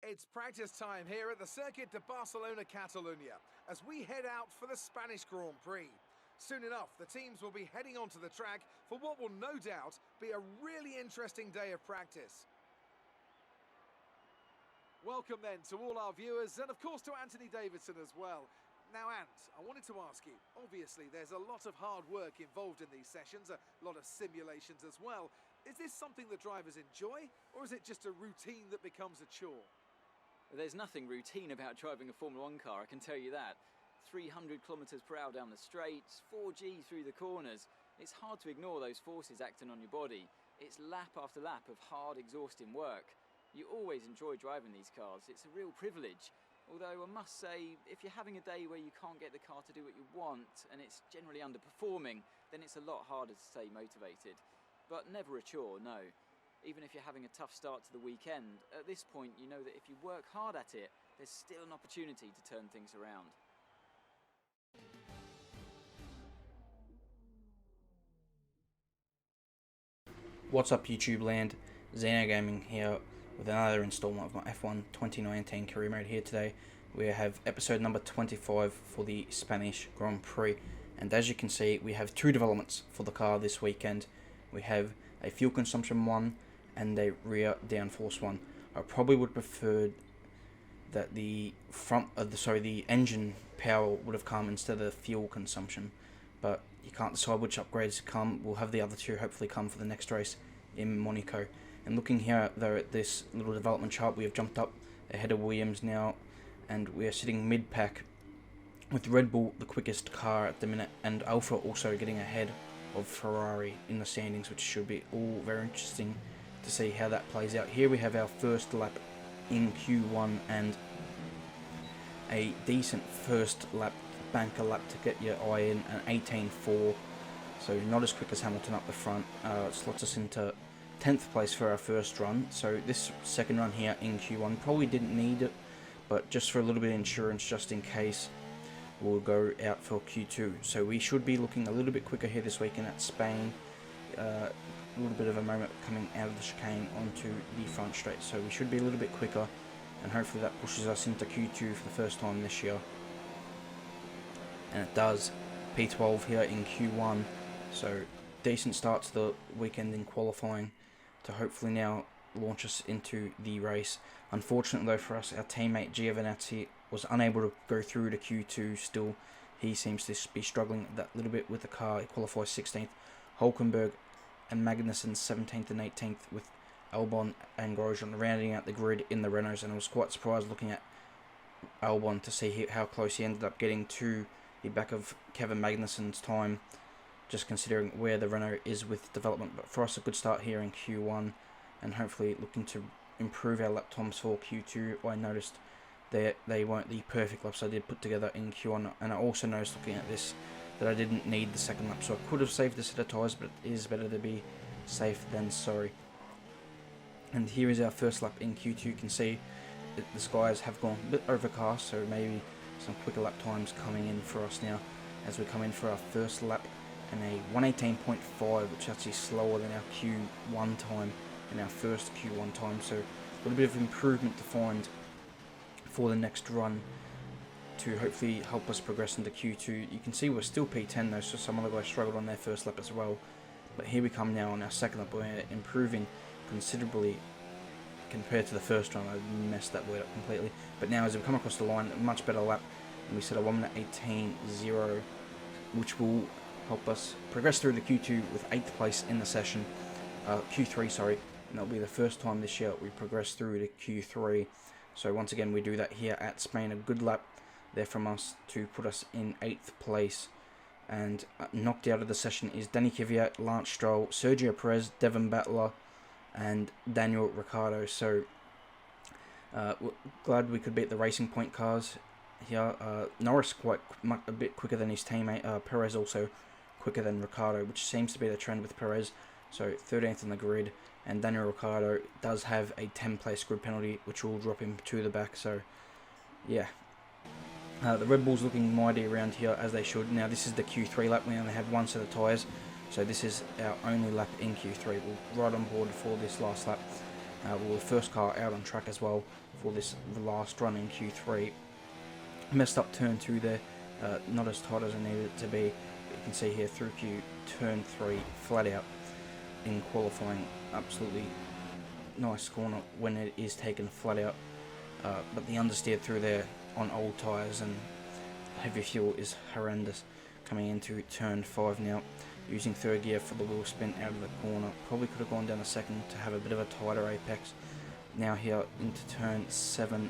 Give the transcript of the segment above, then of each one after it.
It's practice time here at the Circuit de Barcelona, Catalunya, as we head out for the Spanish Grand Prix. Soon enough, the teams will be heading onto the track for what will no doubt be a really interesting day of practice. Welcome then to all our viewers and of course to Anthony Davidson as well. Now Ant, I wanted to ask you, obviously there's a lot of hard work involved in these sessions, a lot of simulations as well. Is this something that drivers enjoy, or is it just a routine that becomes a chore? There's nothing routine about driving a Formula 1 car, I can tell you that. 300 kilometers per hour down the straights, 4G through the corners. It's hard to ignore those forces acting on your body. It's lap after lap of hard, exhausting work. You always enjoy driving these cars. It's a real privilege. Although I must say, if you're having a day where you can't get the car to do what you want and it's generally underperforming, then it's a lot harder to stay motivated. But never a chore, no. Even if you're having a tough start to the weekend, at this point you know that if you work hard at it, there's still an opportunity to turn things around. What's up YouTube land, Xeno Gaming here with another installment of my F1 2019 career mode here today. We have episode number 25 for the Spanish Grand Prix, and as you can see we have two developments for the car this weekend. We have a fuel consumption one and a rear downforce one. I probably would prefer that the engine power would have come instead of the fuel consumption, but you can't decide which upgrades come. We'll have the other two hopefully come for the next race in Monaco. And looking here though at this little development chart, we have jumped up ahead of Williams now, and we are sitting mid-pack with Red Bull the quickest car at the minute, and Alfa also getting ahead of Ferrari in the standings, which should be all very interesting to see how that plays out. Here we have our first lap in Q1 and a decent first lap, banker lap to get your eye in, an 18.4, so not as quick as Hamilton up the front. Slots us into 10th place for our first run. So this second run here in Q1 probably didn't need it, but just for a little bit of insurance, just in case, we'll go out for Q2. So we should be looking a little bit quicker here this weekend at Spain. A little bit of a moment coming out of the chicane onto the front straight, so we should be a little bit quicker, and hopefully that pushes us into Q2 for the first time this year. And it does. P12 here in Q1, so decent start to the weekend in qualifying to hopefully now launch us into the race. Unfortunately though for us, our teammate Giovinazzi was unable to go through to Q2 still. He seems to be struggling that little bit with the car. He qualifies 16th. Hulkenberg and Magnussen 17th and 18th, with Albon and Grosjean rounding out the grid in the Renaults, and I was quite surprised looking at Albon to see how close he ended up getting to the back of Kevin Magnussen's time, just considering where the Renault is with development. But for us, a good start here in Q1, and hopefully looking to improve our lap times for Q2. I noticed that they weren't the perfect laps I did put together in Q1, and I also noticed looking at this that I didn't need the second lap, so I could have saved a set of tyres, but it is better to be safe than sorry. And here is our first lap in Q2. You can see that the skies have gone a bit overcast, so maybe some quicker lap times coming in for us now as we come in for our first lap, and a 118.5, which is actually slower than our Q1 time and our first Q1 time, so a little bit of improvement to find for the next run to hopefully help us progress into Q2. You can see we're still P10 though, so some other guys struggled on their first lap as well. But here we come now on our second lap. We're improving considerably compared to the first run. I messed that word up completely. But now as we come across the line, a much better lap, and we set a 1:18.0, which will help us progress through the Q2 with 8th place in the session. Q3, sorry. And that'll be the first time this year we progress through to Q3. So once again, we do that here at Spain. A good lap there from us to put us in 8th place. And knocked out of the session is Danny Kvyat, Lance Stroll, Sergio Perez, Devon Battler, and Daniel Ricciardo. So glad we could beat the Racing Point cars here. Norris a bit quicker than his teammate. Perez also quicker than Ricciardo, which seems to be the trend with Perez. So 13th on the grid, and Daniel Ricciardo does have a 10-place grid penalty, which will drop him to the back. So yeah. The Red Bull's looking mighty around here, as they should. Now this is the Q3 lap. We only have one set of tyres, so this is our only lap in Q3. We're right on board for this last lap. well, the first car out on track as well for this last run in Q3. Messed up turn 2 there, not as tight as I needed it to be. You can see here through turn 3 flat out in qualifying. Absolutely nice corner when it is taken flat out, but the understeer through there on old tyres and heavy fuel is horrendous. Coming into turn 5 now, using third gear for the wheel spin out of the corner. Probably could have gone down a second to have a bit of a tighter apex. Now here into turn 7,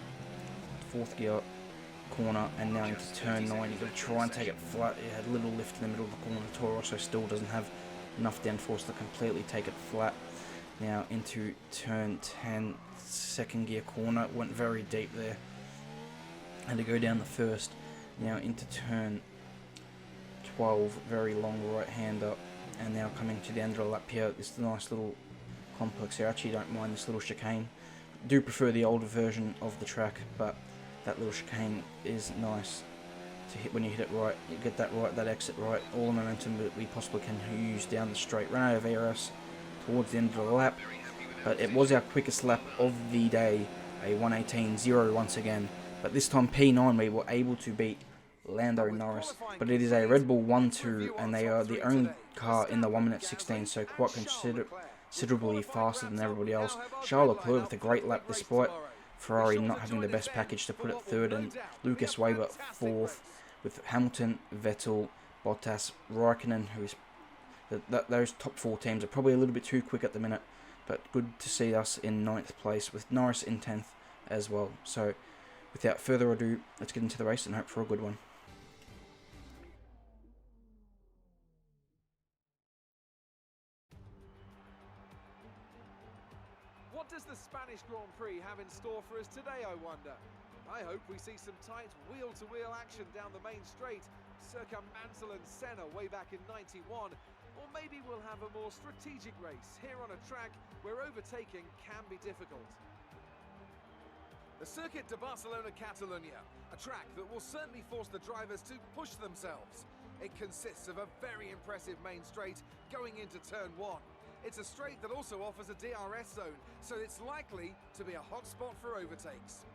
fourth gear corner, and now into turn 9. You've got to try and take it flat. It had a little lift in the middle of the corner. The Toro Rosso still doesn't have enough downforce to completely take it flat. Now into turn 10, second gear corner. Went very deep there. Had to go down the first. Now into turn 12, very long right-hander, and now coming to the end of the lap here. This nice little complex here. I actually don't mind this little chicane. Do prefer the older version of the track, but that little chicane is nice to hit when you hit it right. You get that right, that exit right, all the momentum that we possibly can use down the straight. Ran out of ARS towards the end of the lap, but it was our quickest lap of the day, a 1:18.0 once again. But this time P9 we were able to beat Lando Norris, but it is a Red Bull 1-2, and they are the only car in the 1:16, so quite considerably faster than everybody else. Charles Leclerc with a great lap despite Ferrari not having the best package to put it third, and Lucas Weber fourth, with Hamilton, Vettel, Bottas, Raikkonen, who is those top 4 teams are probably a little bit too quick at the minute, but good to see us in 9th place with Norris in 10th as well. So without further ado, let's get into the race and hope for a good one. What does the Spanish Grand Prix have in store for us today, I wonder? I hope we see some tight wheel-to-wheel action down the main straight, circa Mansell and Senna way back in '91, or maybe we'll have a more strategic race here on a track where overtaking can be difficult. The Circuit de Barcelona-Catalunya, a track that will certainly force the drivers to push themselves. It consists of a very impressive main straight going into turn 1. It's a straight that also offers a DRS zone, so it's likely to be a hot spot for overtakes.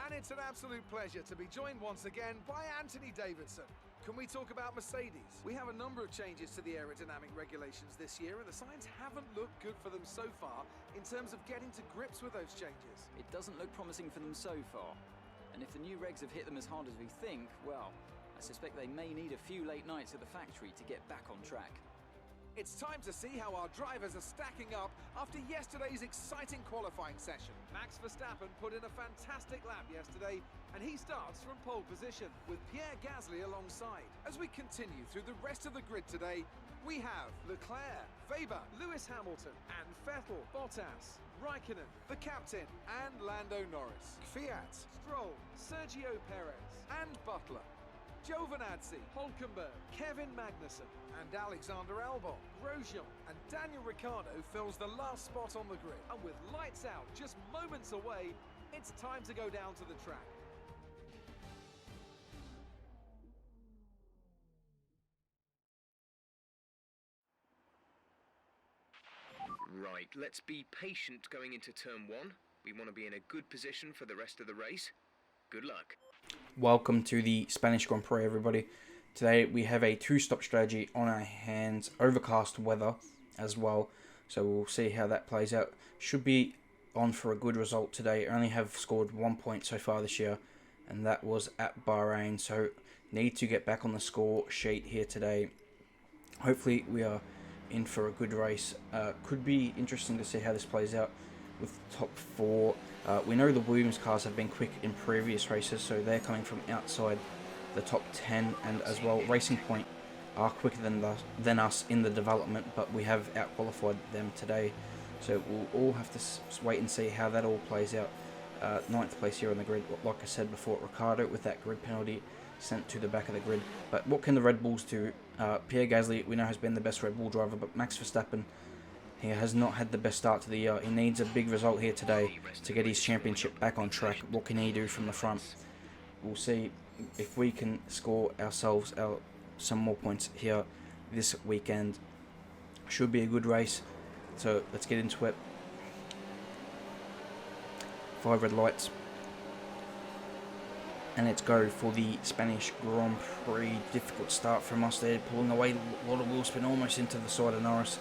And it's an absolute pleasure to be joined once again by Anthony Davidson. Can we talk about Mercedes? We have a number of changes to the aerodynamic regulations this year, and the signs haven't looked good for them so far in terms of getting to grips with those changes. It doesn't look promising for them so far. And if the new regs have hit them as hard as we think, well, I suspect they may need a few late nights at the factory to get back on track. It's time to see how our drivers are stacking up after yesterday's exciting qualifying session. Max Verstappen put in a fantastic lap yesterday, and he starts from pole position with Pierre Gasly alongside. As we continue through the rest of the grid today, we have Leclerc, Weber, Lewis Hamilton, and Vettel, Bottas, Raikkonen, the captain, and Lando Norris, Fiat, Stroll, Sergio Perez, and Butler, Giovinazzi, Hülkenberg, Kevin Magnussen, and Alexander Albon. Grosjean and Daniel Ricciardo fills the last spot on the grid. And with lights out just moments away, it's time to go down to the track. Right, let's be patient going into turn 1. We want to be in a good position for the rest of the race. Good luck. Welcome to the Spanish Grand Prix, everybody. Today we have a 2-stop strategy on our hands, overcast weather as well, so we'll see how that plays out. Should be on for a good result today. Only have scored 1 point so far this year, and that was at Bahrain, so need to get back on the score sheet here today. Hopefully we are in for a good race. Could be interesting to see how this plays out with the top 4. We know the Williams cars have been quick in previous races, so they're coming from outside the top 10, and as well Racing Point are quicker than us in the development, but we have outqualified them today, so we'll all have to wait and see how that all plays out. 9th place here on the grid, like I said before, Ricciardo with that grid penalty sent to the back of the grid. But what can the Red Bulls do? Pierre Gasly, we know, has been the best Red Bull driver, but Max Verstappen, he has not had the best start to the year. He needs a big result here today to get his championship back on track. What can he do from the front? We'll see if we can score ourselves our some more points here this weekend. Should be a good race, so let's get into it. 5 red lights, and let's go for the Spanish Grand Prix. Difficult start from us there, pulling away a lot of wheel spin almost into the side of Norris.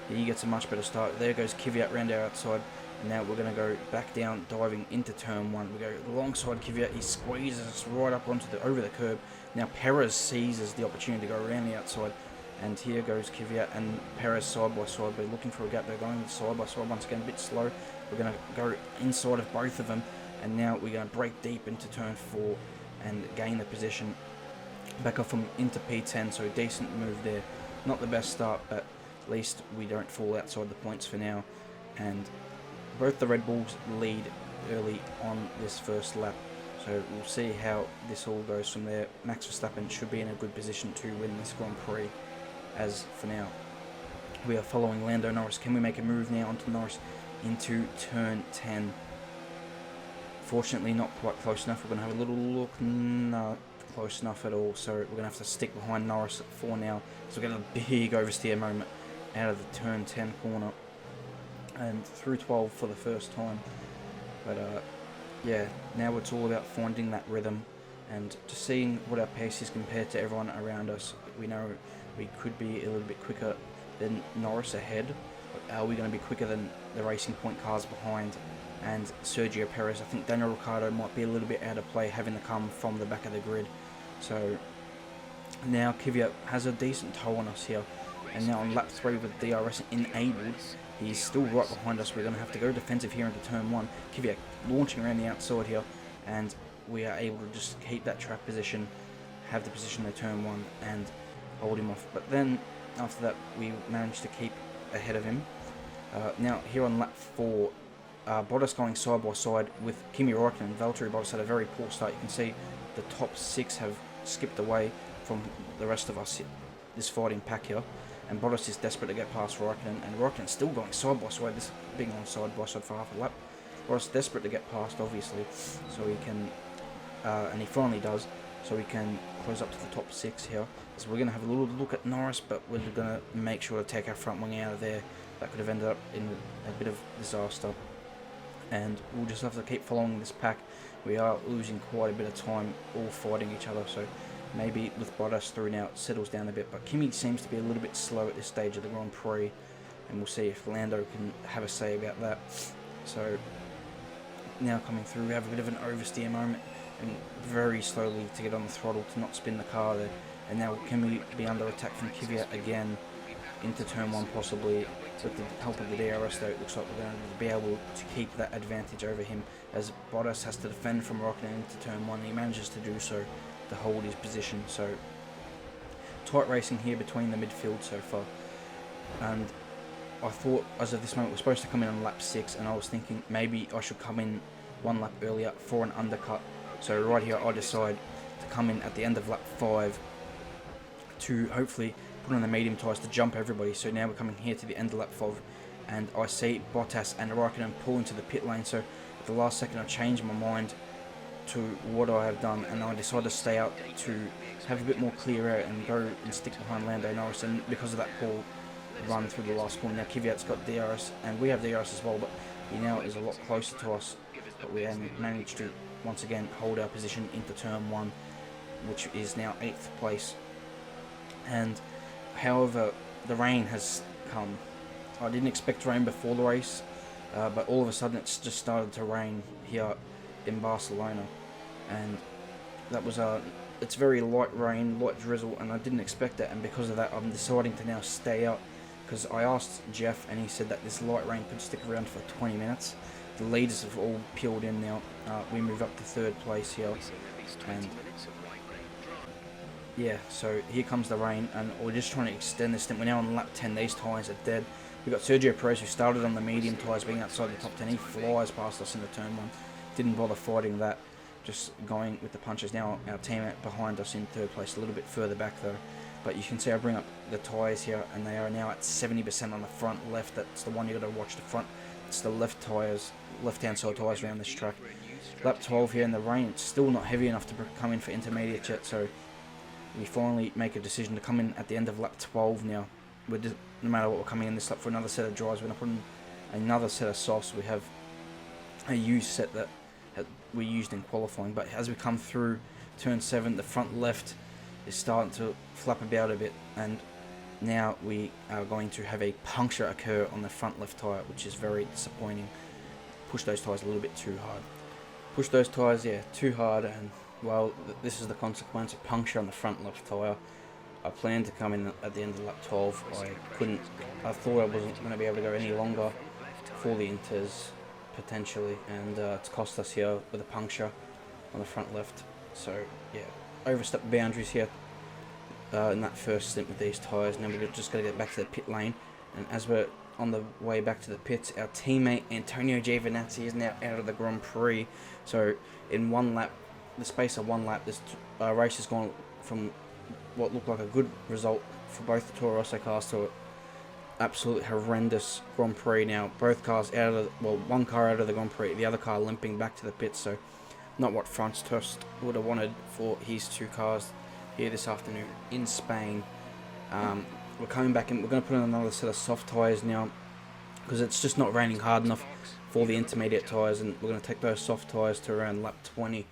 He gets a much better start. There goes Kvyat round our outside. And now we're going to go back down, diving into turn 1. We go alongside Kvyat. He squeezes us right up over the curb. Now Perez seizes the opportunity to go around the outside. And here goes Kvyat and Perez side by side. We're looking for a gap. They're going side by side once again, a bit slow. We're going to go inside of both of them. And now we're going to break deep into turn 4 and gain the position. Back off from into P10, so decent move there. Not the best start, but at least we don't fall outside the points for now. And both the Red Bulls lead early on this first lap, so we'll see how this all goes from there. Max Verstappen should be in a good position to win this Grand Prix, as for now we are following Lando Norris. Can we make a move now onto Norris into turn 10? Fortunately not quite close enough. We're going to have a little look. Not close enough at all, so we're going to have to stick behind Norris for now. So we're getting a big oversteer moment out of the turn 10 corner and through 12 for the first time. But yeah, now it's all about finding that rhythm and just seeing what our pace is compared to everyone around us. We know we could be a little bit quicker than Norris ahead, but are we going to be quicker than the Racing Point cars behind and Sergio Perez? I think Daniel Ricciardo might be a little bit out of play, having to come from the back of the grid. So now Kvyat has a decent tow on us here, and now on lap 3 with DRS enabled, he's still right behind us. We're going to have to go defensive here into turn 1. Kvyat launching around the outside here, and we are able to just keep that track position, have the position in turn 1 and hold him off. But then after that we managed to keep ahead of him. Now here on lap 4, Bottas going side by side with Kimi Räikkönen. Valtteri Bottas had a very poor start. You can see the top 6 have skipped away from the rest of us, this fighting pack here, and Bottas is desperate to get past Räikkönen, and Räikkönen's still going side by side, this being on side by side for half a lap. Bottas desperate to get past, obviously, so he can, and he finally does, so we can close up to the top 6 here. So we're going to have a little look at Norris, but we're going to make sure to take our front wing out of there. That could have ended up in a bit of disaster, and we'll just have to keep following this pack. We are losing quite a bit of time all fighting each other, so maybe with Bottas through now it settles down a bit, but Kimi seems to be a little bit slow at this stage of the Grand Prix, and we'll see if Lando can have a say about that. So now coming through, we have a bit of an oversteer moment, and very slowly to get on the throttle to not spin the car there. And now can we be under attack from Kvyat again into turn 1 possibly. With the help of the DRS though, it looks like we're going to be able to keep that advantage over him, as Bottas has to defend from Räikkönen into turn 1. He manages to do so to hold his position. So tight racing here between the midfield so far, and I thought as of this moment we're supposed to come in on lap 6, and I was thinking maybe I should come in 1 lap earlier for an undercut. So right here I decide to come in at the end of lap 5 to hopefully put on the medium tyres to jump everybody. So now we're coming here to the end of lap 5, and I see Bottas and Räikkönen pull into the pit lane. So at the last second I changed my mind to what I have done, and I decided to stay out to have a bit more clear air and go and stick behind Lando Norris. And because of that poor run through the last corner, now Kvyat's got DRS and we have DRS as well, but he now is a lot closer to us. But we managed to once again hold our position into turn 1, which is now 8th place. And however, the rain has come. I didn't expect rain before the race, but all of a sudden it's just started to rain here in Barcelona, and that was it's very light rain, light drizzle, and I didn't expect that, and because of that I'm deciding to now stay out, because I asked Jeff and he said that this light rain could stick around for 20 minutes. The leaders have all peeled in now. We move up to 3rd place here, and yeah, so here comes the rain, and we're just trying to extend this stint. We're now on lap 10. These tyres are dead. We've got Sergio Perez, who started on the medium tyres, being outside the top 10. He flies past us into turn 1. Didn't bother fighting that, just going with the punches. Now our teammate behind us in 3rd place, a little bit further back though. But you can see I bring up the tyres here, and they are now at 70% on the front left. That's the one you got to watch, the front. It's the left tyres, left-hand side tyres around this track. Lap 12 here in the rain. It's still not heavy enough to come in for intermediate yet, so we finally make a decision to come in at the end of lap 12 now. No matter what, we're coming in this lap for another set of drives. We're going to put in another set of softs. We have a used set that we used in qualifying, but as we come through turn 7, the front left is starting to flap about a bit, and now we are going to have a puncture occur on the front left tyre, which is very disappointing. Push those tyres a little bit too hard. Push those tyres, yeah, too hard, and well, this is the consequence of puncture on the front left tyre. I planned to come in at the end of lap 12. I thought I wasn't going to be able to go any longer for the Inters, potentially, and it's cost us here with a puncture on the front left. So, yeah, overstepped boundaries here in that first stint with these tyres. Now we're just going to get back to the pit lane, and as we're on the way back to the pits, our teammate Antonio Giovinazzi is now out of the Grand Prix. So, in one lap, the space of one lap, this race has gone from what looked like a good result for both the Toro Rosso cars to an absolute horrendous Grand Prix. Now both cars out of one car out of the Grand Prix, the other car limping back to the pits. So not what Franz Tost would have wanted for his two cars here this afternoon in Spain. We're coming back in. We're going to put in another set of soft tyres now because it's just not raining hard enough for the intermediate tyres, and we're going to take those soft tyres to around lap 20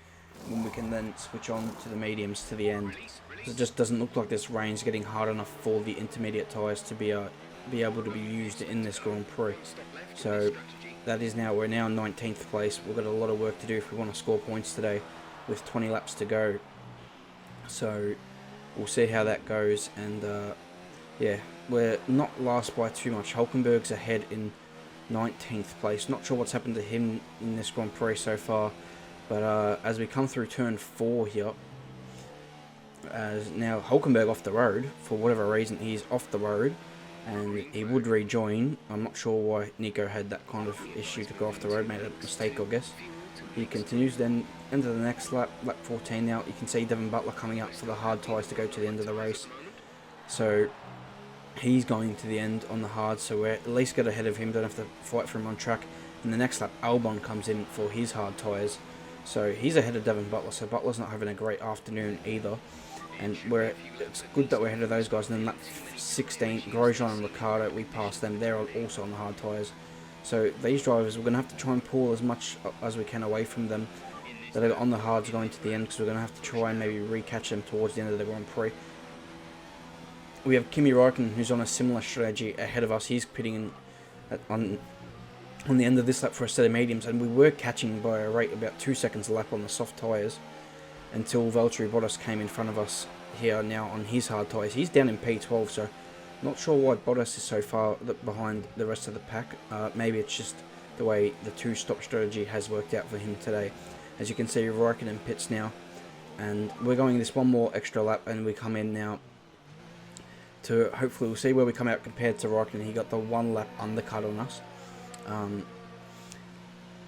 when we can then switch on to the mediums to the end. It just doesn't look like this rain's getting hard enough for the intermediate tyres to be able to be used in this Grand Prix. So that is now, we're now in 19th place. We've got a lot of work to do if we want to score points today with 20 laps to go. So we'll see how that goes, and yeah, we're not last by too much. Hulkenberg's ahead in 19th place. Not sure what's happened to him in this Grand Prix so far, but as we come through turn 4 here, as now Hulkenberg off the road for whatever reason. He's off the road and he would rejoin. I'm not sure why Nico had that kind of issue to go off the road, made a mistake, I guess. He continues then into the next lap, lap 14 now. You can see Devin Butler coming up for the hard tyres to go to the end of the race. So he's going to the end on the hard, so we're at least get ahead of him, don't have to fight for him on track. In the next lap, Albon comes in for his hard tyres. So he's ahead of Devin Butler, so Butler's not having a great afternoon either. And it's good that we're ahead of those guys. And then lap 16, Grosjean and Ricciardo, we passed them. They're also on the hard tyres. So these drivers, we're going to have to try and pull as much as we can away from them that are on the hards going to the end, because we're going to have to try and maybe recatch them towards the end of the Grand Prix. We have Kimi Räikkönen, who's on a similar strategy ahead of us. He's pitting in on the end of this lap for a set of mediums, and we were catching by a rate about 2 seconds a lap on the soft tyres until Valtteri Bottas came in front of us here now on his hard tyres. He's down in P12, so not sure why Bottas is so far behind the rest of the pack. Maybe it's just the way the two-stop strategy has worked out for him today. As you can see, Räikkönen pits now, and we're going this one more extra lap, and we come in now to hopefully we'll see where we come out compared to Räikkönen. He got the 1 lap undercut on us.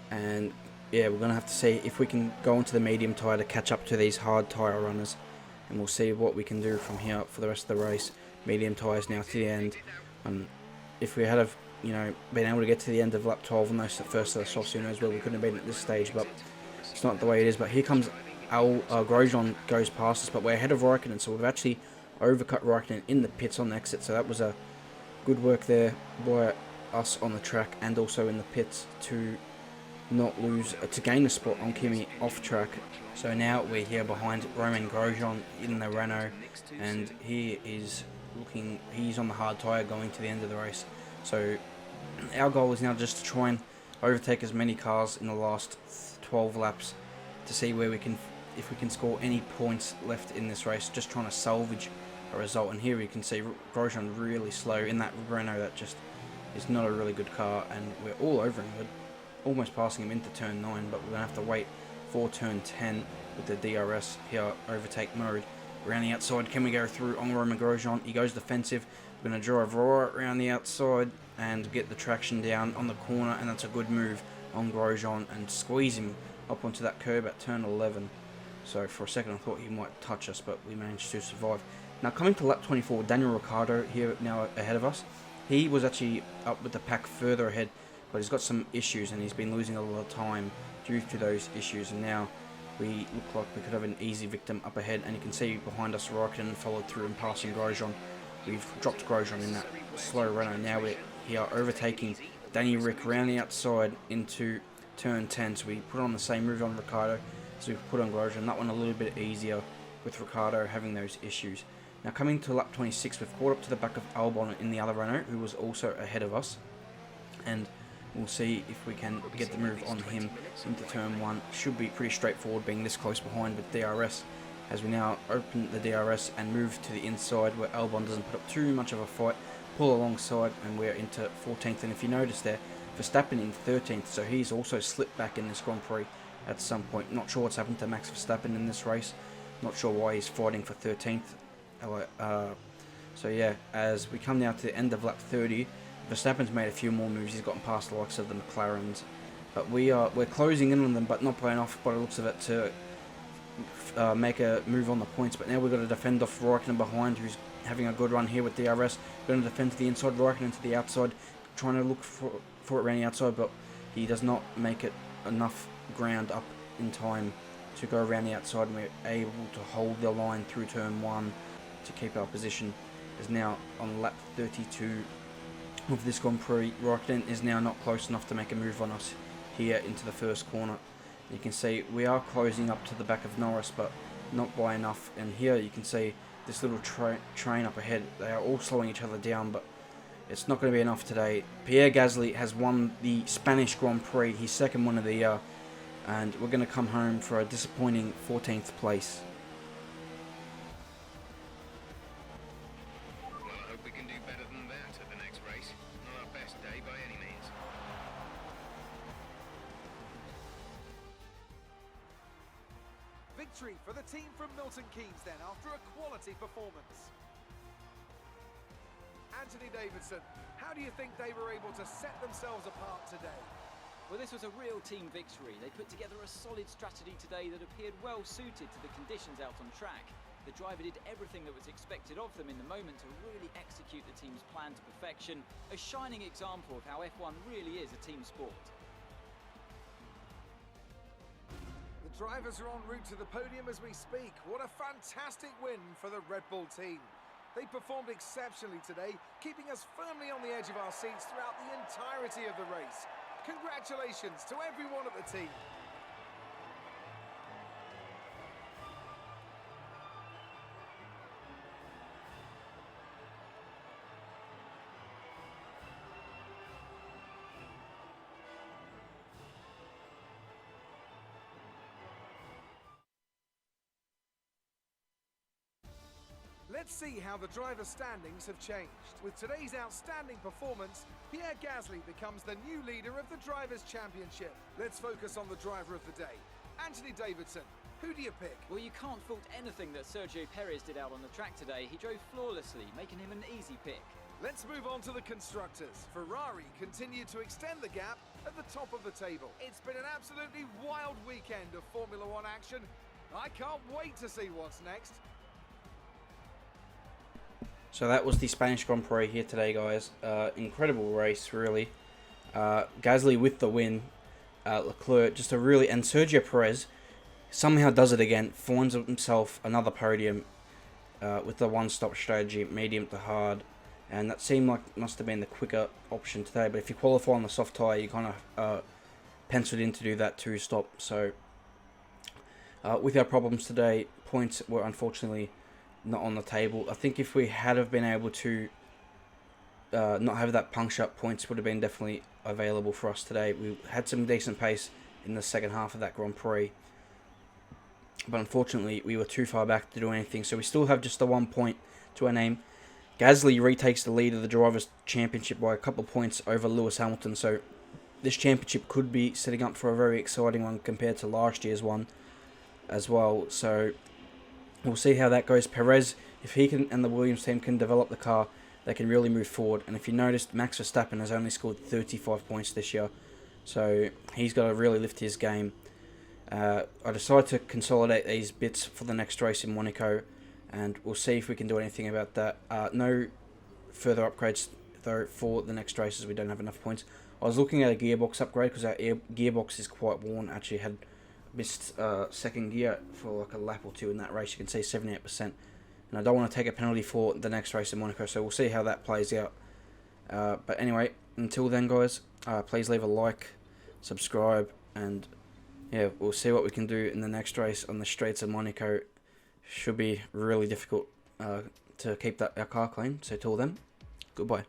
And yeah, we're going to have to see if we can go onto the medium tyre to catch up to these hard tyre runners, and we'll see what we can do from here for the rest of the race. Medium tyres now to the end. If we had been able to get to the end of lap 12 on those first set of softs, who knows where we couldn't have been at this stage, but it's not the way it is. But here comes Grosjean goes past us, but we're ahead of Räikkönen, so we've actually overcut Räikkönen in the pits on the exit, so that was a good work there by us on the track and also in the pits to not lose, to gain a spot on Kimi off track. So now we're here behind Romain Grosjean in the Renault, and he is he's on the hard tyre going to the end of the race. So our goal is now just to try and overtake as many cars in the last 12 laps to see where we can, if we can score any points left in this race, just trying to salvage a result. And here we can see Grosjean really slow in that Renault that just is not a really good car, and we're all over him. We're almost passing him into turn 9, but we're going to have to wait for turn 10 with the DRS here, overtake mode. Around the outside, can we go through on Romain Grosjean? He goes defensive. We're going to drive right around the outside and get the traction down on the corner, and that's a good move on Grosjean, and squeeze him up onto that curb at turn 11. So for a second I thought he might touch us, but we managed to survive. Now coming to lap 24, Daniel Ricciardo here now ahead of us. He was actually up with the pack further ahead, but he's got some issues and he's been losing a lot of time due to those issues, and now we look like we could have an easy victim up ahead, and you can see behind us Raikkonen followed through and passing Grosjean. We've dropped Grosjean in that slow runner. Now we're here overtaking Danny Rick round the outside into turn 10, so we put on the same move on Ricciardo as we put on Grosjean. That one a little bit easier with Ricciardo having those issues. Now coming to lap 26, we've caught up to the back of Albon in the other Renault, who was also ahead of us, and we'll see if we can get the move on him into turn 1. Should be pretty straightforward being this close behind with DRS, as we now open the DRS and move to the inside where Albon doesn't put up too much of a fight, pull alongside, and we're into 14th. And if you notice there, Verstappen in 13th, so he's also slipped back in this Grand Prix at some point. Not sure what's happened to Max Verstappen in this race, not sure why he's fighting for 13th. So yeah, as we come now to the end of lap 30, Verstappen's made a few more moves. He's gotten past the likes of the McLarens, but we're closing in on them, but not by enough by the looks of it to make a move on the points. But now we've got to defend off Raikkonen behind, who's having a good run here with DRS. Going to defend to the inside, Raikkonen to the outside, trying to look for it around the outside, but he does not make it enough ground up in time to go around the outside, and we're able to hold the line through turn 1 to keep our position. Is now on lap 32 of this Grand Prix. Raikkonen is now not close enough to make a move on us here into the first corner. You can see we are closing up to the back of Norris, but not by enough. And here you can see this little train up ahead. They are all slowing each other down, but it's not going to be enough today. Pierre Gasly has won the Spanish Grand Prix, his second one of the year, and we're going to come home for a disappointing 14th place. Well, I hope we can do better than that at the next race. Not our best day by any means. Victory for the team from Milton Keynes then, after a quality performance. Anthony Davidson, how do you think they were able to set themselves apart today? Well, this was a real team victory. They put together a solid strategy today that appeared well suited to the conditions out on track. The driver did everything that was expected of them in the moment to really execute the team's plan to perfection. A shining example of how F1 really is a team sport. The drivers are en route to the podium as we speak. What a fantastic win for the Red Bull team. They performed exceptionally today, keeping us firmly on the edge of our seats throughout the entirety of the race. Congratulations to everyone at the team. Let's see how the driver standings have changed. With today's outstanding performance, Pierre Gasly becomes the new leader of the Drivers' Championship. Let's focus on the driver of the day, Anthony Davidson. Who do you pick? Well, you can't fault anything that Sergio Perez did out on the track today. He drove flawlessly, making him an easy pick. Let's move on to the constructors. Ferrari continued to extend the gap at the top of the table. It's been an absolutely wild weekend of Formula One action. I can't wait to see what's next. So that was the Spanish Grand Prix here today, guys. Incredible race, really. Gasly with the win. Leclerc, just a really... And Sergio Perez somehow does it again. Finds himself another podium with the one-stop strategy, medium to hard. And that seemed like must have been the quicker option today. But if you qualify on the soft tyre, you kind of penciled in to do that two-stop. So with our problems today, points were unfortunately not on the table. I think if we had have been able to not have that puncture up, points would have been definitely available for us today. We had some decent pace in the second half of that Grand Prix, but unfortunately we were too far back to do anything, so we still have just the 1 point to our name. Gasly retakes the lead of the Drivers' Championship by a couple of points over Lewis Hamilton, so this championship could be setting up for a very exciting one compared to last year's one as well. So we'll see how that goes. Perez, if he can and the Williams team can develop the car, they can really move forward. And if you noticed, Max Verstappen has only scored 35 points this year, so he's got to really lift his game. I decided to consolidate these bits for the next race in Monaco, and we'll see if we can do anything about that. No further upgrades though for the next races. We don't have enough points. I was looking at a gearbox upgrade because our gearbox is quite worn. Actually had a missed second gear for like a lap or two in that race. You can see 78%. And I don't want to take a penalty for the next race in Monaco, so we'll see how that plays out. But anyway, until then, guys, please leave a like, subscribe, and yeah, we'll see what we can do in the next race on the straights of Monaco. Should be really difficult to keep our car clean. So till then, goodbye.